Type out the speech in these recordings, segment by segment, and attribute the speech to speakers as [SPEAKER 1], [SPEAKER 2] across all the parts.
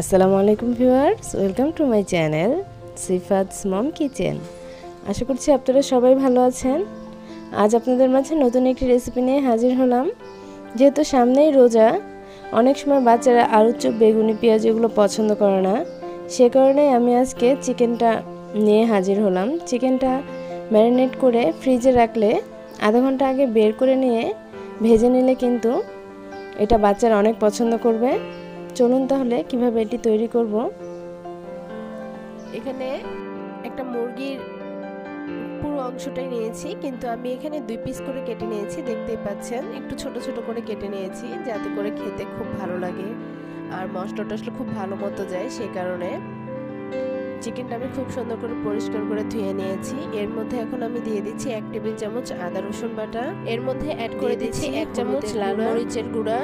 [SPEAKER 1] আসসালামু আলাইকুম viewers, welcome to my channel Sifat's mom kitchen. আশা করছি আপনারা সবাই ভালো আছেন। আজ আপনাদের মাঝে নতুন একটি রেসিপি নিয়ে হাজির হলাম। যেহেতু সামনেই রোজা, অনেক সময় বাচ্চারা আলুর চপ, বেগুনি, পেঁয়াজ এগুলো পছন্দ করে না। সে কারণে আমি আজকে চিকেনটা নিয়ে হাজির হলাম। চিকেনটা ম্যারিনেট করে ফ্রিজে রাখলে আধা ঘন্টা আগে বের করে নিয়ে ভেজে নিলে কিন্তু এটা বাচ্চারা অনেক পছন্দ করবে। চলুন তাহলে কিভাবে এটি তৈরি করব। এখানে একটা মুরগির পুরো অংশটাই নিয়েছি, কিন্তু আমি এখানে 2 পিস করে কেটে নিয়েছি। দেখতেই পাচ্ছেন একটু ছোট ছোট করে কেটে নিয়েছি, যাতে করে খেতে খুব ভালো লাগে আর মশলা টশলা খুব ভালো মতো যায়। সেই কারণে চিকেনটা আমি খুব সুন্দর করে পরিষ্কার করে ধুয়ে নিয়েছি। এর মধ্যে এখন আমি দিয়ে দিচ্ছি 1 টেবিল চামচ আদা রসুন বাটা। এর মধ্যে অ্যাড করে দিচ্ছি 1 চামচ লাল মরিচের গুঁড়া,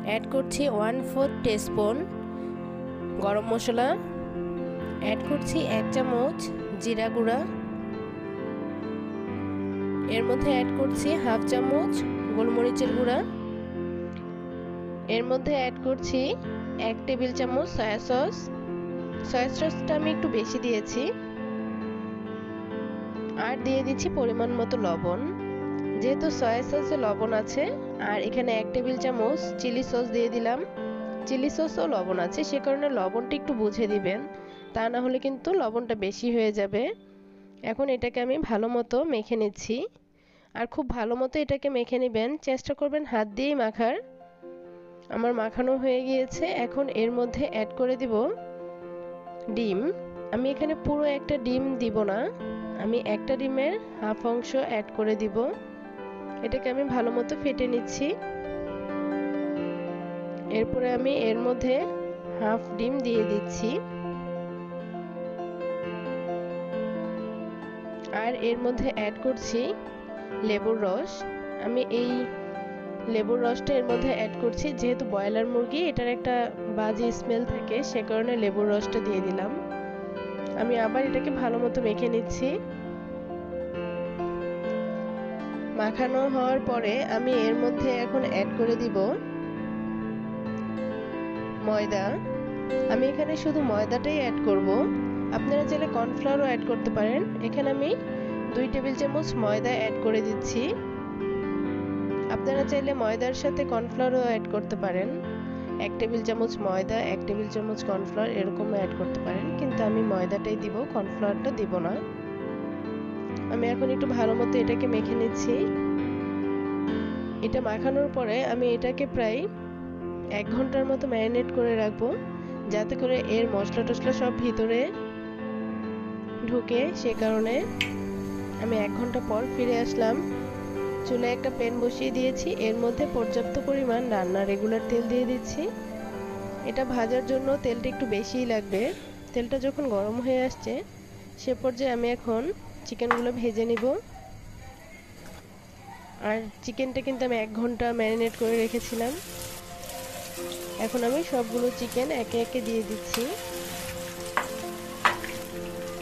[SPEAKER 1] অ্যাড করছি 1/4 টিস্পুন গরম মশলা, অ্যাড করছি 1 চামচ জিরা গুঁড়া, এর মধ্যে অ্যাড করছি 1/2 চামচ গোলমরিচের গুঁড়া, এর মধ্যে অ্যাড করছি 1 টেবিল চামচ সয়া সস। সয়া সসটা আমি একটু বেশি দিয়েছি। আর দিয়ে দিচ্ছি পরিমাণ মতো লবণ। যেহেতু সয়া সসে লবণ আছে, আর এখানে 1 টেবিল চামচ চিলি সস দিয়ে দিলাম। চিলি সসও লবণ আছে, সে কারণে লবণটা একটু বুঝে দিবেন, তা না হলে কিন্তু লবণটা বেশি হয়ে যাবে। এখন এটাকে আমি ভালো মতো মেখে নিচ্ছি। আর খুব ভালো মতো এটাকে মেখে নেবেন, চেষ্টা করবেন হাত দিয়েই মাখার। আমার মাখানো হয়ে গিয়েছে। এখন এর মধ্যে অ্যাড করে দিব ডিম। আমি এখানে পুরো একটা ডিম দিব না, আমি একটা ডিমের হাফ অংশ অ্যাড করে দিব। এটাকে আমি ভালো মতো ফেটে নিচ্ছি। এরপরে আমি এর মধ্যে হাফ ডিম দিয়ে দিচ্ছি। আর এর মধ্যে অ্যাড করছি লেবুর রস। আমি এই লেবুর রসটা এর মধ্যে অ্যাড করছি। যেহেতু ব্রয়লার মুরগি, এটার একটা বাজে স্মেল থাকে, সে কারণে লেবুর রসটা দিয়ে দিলাম। আমি আবার এটাকে ভালো মতো মেখে নিচ্ছি। মাখানো হওয়ার পরে আমি এর মধ্যে এখন অ্যাড করে দিব ময়দা। আমি এখানে শুধু ময়দাটাই অ্যাড করব। আপনারা চাইলে কর্নফ্লাওয়ারও অ্যাড করতে পারেন। এখানে আমি 2 টেবিল চামচ ময়দা অ্যাড করে দিচ্ছি। আপনারা চাইলে ময়দার সাথে কর্নফ্লাওয়ারও অ্যাড করতে পারেন। 1 টেবিল চামচ ময়দা, 1 টেবিল চামচ কর্নফ্লাওয়ার এরকম অ্যাড করতে পারেন, কিন্তু আমি ময়দাটাই দিব, কর্নফ্লাওয়ারটা দিব না। আমি এখন একটু ভালো মতো এটাকে মেখে নিচ্ছি। এটা মাখানোর পরে আমি এটাকে প্রায় 1 ঘন্টার মতো ম্যারিনেট করে রাখবো, যাতে করে এর মশলা টশলা সব ভিতরে ঢুকে। সে কারণে আমি 1 ঘন্টা পর ফিরে আসলাম। চুলায় একটা প্যান বসিয়ে দিয়েছি, এর মধ্যে পর্যাপ্ত পরিমাণ রান্নার রেগুলার তেল দিয়ে দিচ্ছি। এটা ভাজার জন্য তেলটা একটু বেশিই লাগবে। তেলটা যখন গরম হয়ে আসছে, সে পর্যায়ে আমি এখন চিকেনগুলো ভেজে নিব। আর চিকেনটা কিন্তু আমি 1 ঘন্টা ম্যারিনেট করে রেখেছিলাম। এখন আমি সবগুলো চিকেন একে একে দিয়ে দিচ্ছি।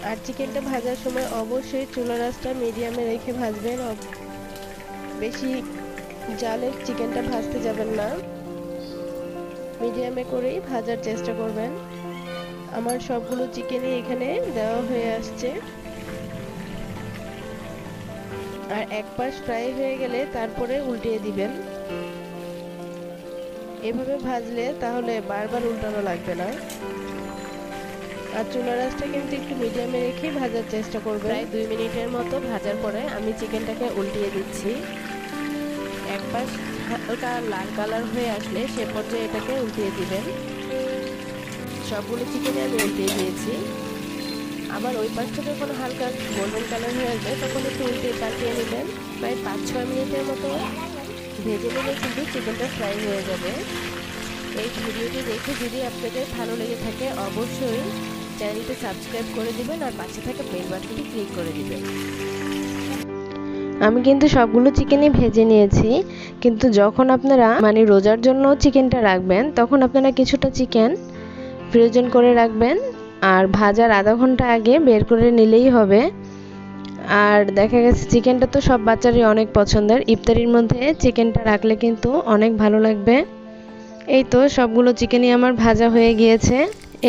[SPEAKER 1] আর চিকেনটা ভাজার সময় অবশ্যই চুলার আঁচটা মিডিয়ামে রেখে ভাজবেন। বেশি জালে চিকেনটা ভাজতে যাবেন না, মিডিয়ামে করেই ভাজার চেষ্টা করবেন। আমার সবগুলো চিকেনই এখানে দেওয়া হয়ে আসছে। আর এক পাশ ফ্রাই হয়ে গেলে তারপরে উল্টিয়ে দিবেন। এভাবে ভাজলে তাহলে বারবার উল্টানো লাগবে না। আর চুলার আঁচটা কিন্তু একটু মিডিয়ামে রেখে ভাজার চেষ্টা করবেন। প্রায় 2 মিনিটের মতো ভাজার পরে আমি চিকেনটাকে উল্টিয়ে দিচ্ছি। এক পাশ হালকা লাল কালার হয়ে আসলে সে পর্যায়ে এটাকে উল্টিয়ে দিবেন। সবগুলো চিকেনে আমি উল্টিয়ে দিয়েছি। আবার ওই পাশটা যখন হালকা গোল্ডেন কালার হয়ে আসবে, তখন একটু উল্টে পাল্টিয়ে নেবেন। প্রায় 5-6 মিনিটের মতো ভেজে নিলে কিন্তু চিকেনটা ফ্রাই হয়ে যাবে। এই ভিডিওটি দেখে যদি আপনাদের ভালো লেগে থাকে, অবশ্যই চ্যানেলটি সাবস্ক্রাইব করে দিবেন আর পাশে থাকা বেল বাটনটি ক্লিক করে দিবেন। আমি কিন্তু সবগুলো চিকেনই ভেজে নিয়েছি, কিন্তু যখন আপনারা রোজার জন্য চিকেনটা রাখবেন, তখন আপনারা কিছুটা চিকেন ফ্রোজেন করে রাখবেন। আর ভাজার আধা ঘন্টা আগে বের করে নিলেই হবে। আর দেখা গেছে চিকেনটা তো সব বাচ্চারই অনেক পছন্দের। ইফতারির মধ্যে চিকেনটা রাখলে কিন্তু অনেক ভালো লাগবে। এই তো সবগুলো চিকেনই আমার ভাজা হয়ে গিয়েছে।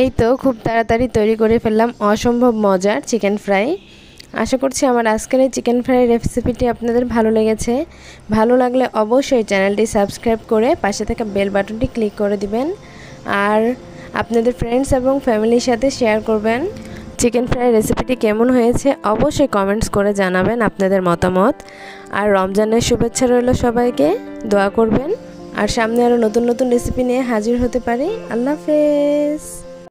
[SPEAKER 1] এই তো খুব তাড়াতাড়ি তৈরি করে ফেললাম অসম্ভব মজার চিকেন ফ্রাই। আশা করছি আমার আজকের এই চিকেন ফ্রাই রেসিপিটি আপনাদের ভালো লেগেছে। ভালো লাগলে অবশ্যই চ্যানেলটি সাবস্ক্রাইব করে পাশে থাকা বেল বাটনটি ক্লিক করে দিবেন আর আপনাদের ফ্রেন্ডস এবং ফ্যামিলির সাথে শেয়ার করবেন। চিকেন ফ্রাই রেসিপিটি কেমন হয়েছে অবশ্যই কমেন্টস করে জানাবেন আপনাদের মতামত। আর রমজানের শুভেচ্ছা রইল সবাইকে, দোয়া করবেন। আর সামনে আরও নতুন নতুন রেসিপি নিয়ে হাজির হতে পারি। আল্লাহ হাফেজ।